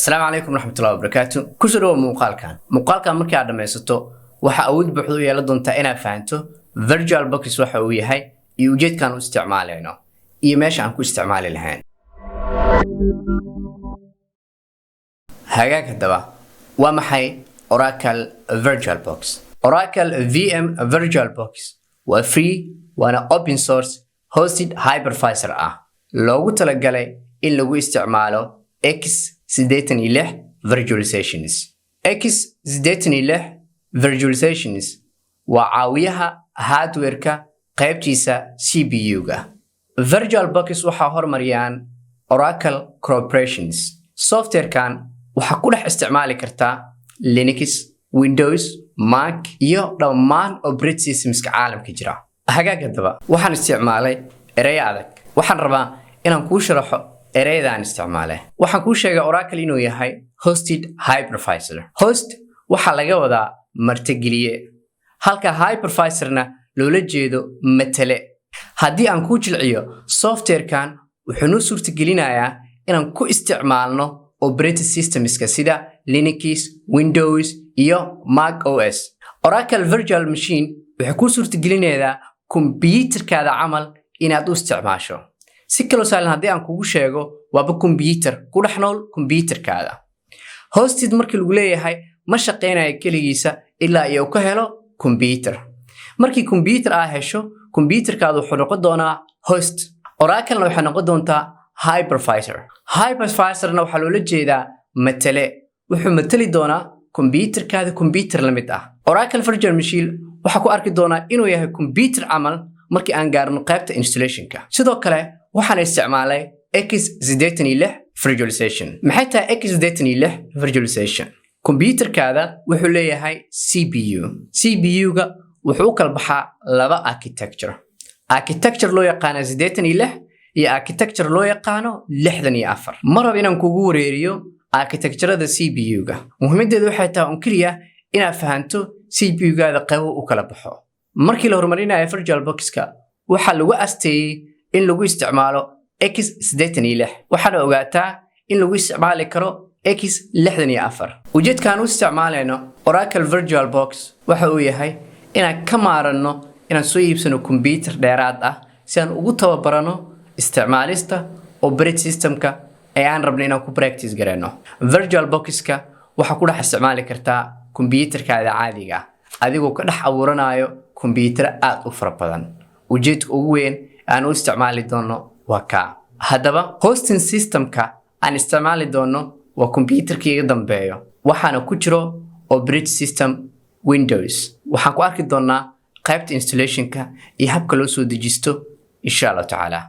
السلام عليكم ورحمة الله وبركاته. كسروا مقالكان markii aad dhamaysato waxa awood buuxdo yeelan doonta inaad fahanto VirtualBox waxa uu yahay iyo ujeedkan u isticmaalayno iyo meesha aan ku isticmaali lahayn. hagaag hadaba waa maxay Oracle VirtualBox? Oracle VM VirtualBox waa free waana open source hosted hypervisor ah loogu talagalay in lagu isticmaalo x86 virtualizations. x86 virtualizations waa caawiyaha hardware-ka qaybtiisa CPU-ga. VirtualBox waxa hormariyaan Oracle Corporations. Software-kan waxa ku dhex isticmaali kartaa Linux, Windows, Mac iyo dhammaan operating systems-ka caalamka jira. hagaag hadaba waxaan isticmaalay eray adag. waxaan rabaa inaan kuu sharaxo eraydan isticmaalay. waxaan kuu sheegay Oracle inuu yahay hosted hypervisor. Host waxa laga wadaa martigeliye, halka hypervisor-na loola jeedo matale. haddii aan ku jilciyo software-kan wuxuu noo suurtagelinayaa inaan ku isticmaalno operating systems-ka sida Linux, Windows iyo Mac OS. Oracle Virtual Machine waxay ku suurtagelinaysaa computer-kaada camal inaad u isticmaasho. si kale saalan haddii aan kugu sheego waaba computer ku dhex nool computer-kaada. Hosted markii lagu leeyahay ma shaqeynayo keligiisa ilaa iyo ka helo computer. markii computer aad hesho computer-kaadu wuxuu noqon doonaa host. Oracle waxay noqon doontaa hypervisor. Hypervisor-na waxaa loola jeedaa matale. wuxuu matali doonaa computer-kaada computer la mid ah. Oracle Virtual Machine waxa ku arki doonaa inuu yahay computer camal markii aan gaarno qaybta installation-ka. sidoo kale waxaan isticmaalay x86 virtualization. maxay tahay x86 virtualization? computer-kaada wuxuu leeyahay CPU. CPU-ga wuxuu kala baxaa laba architecture. architecture loo yaqaan 86 iyo architecture loo yaqaan 64. mar rab inaan kugu wareeriyo architecture-da CPU-ga. muhiimadeedu waxay tahay on kaliya inaad fahanto CPU-gaada qaybo u kala baxo. markii la horumarinayo VirtualBox-ka waxa lagu asteeyay in lagu isticmaalo x86. waxaana ogaataa in lagu isticmaali karo x64. ujeedkan u isticmaalayno Oracle VirtualBox waxa uu yahay inaan ka maaranno inaan soo iibsano computer dheeraad ah si aan ugu tababarano isticmaalista operating system-ka ee aan rabno inaan ku practice gareyno. VirtualBox-ka waxa ku dhex isticmaali kartaa computer-kaada caadiga ah adigoo ka dhex abuuranayo computer aad u fara badan. ujeedka ugu weyn aan u isticmaali doono waa ka. haddaba hosting system-ka aan isticmaali doono waa computer-kii iga dambeeyo waxaana ku jiro operating system Windows. waxaan ku arki doonaa qaybta installation-ka iyo habka loo soo dejisto insha Allah taala.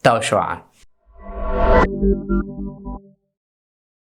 taawasho wacan.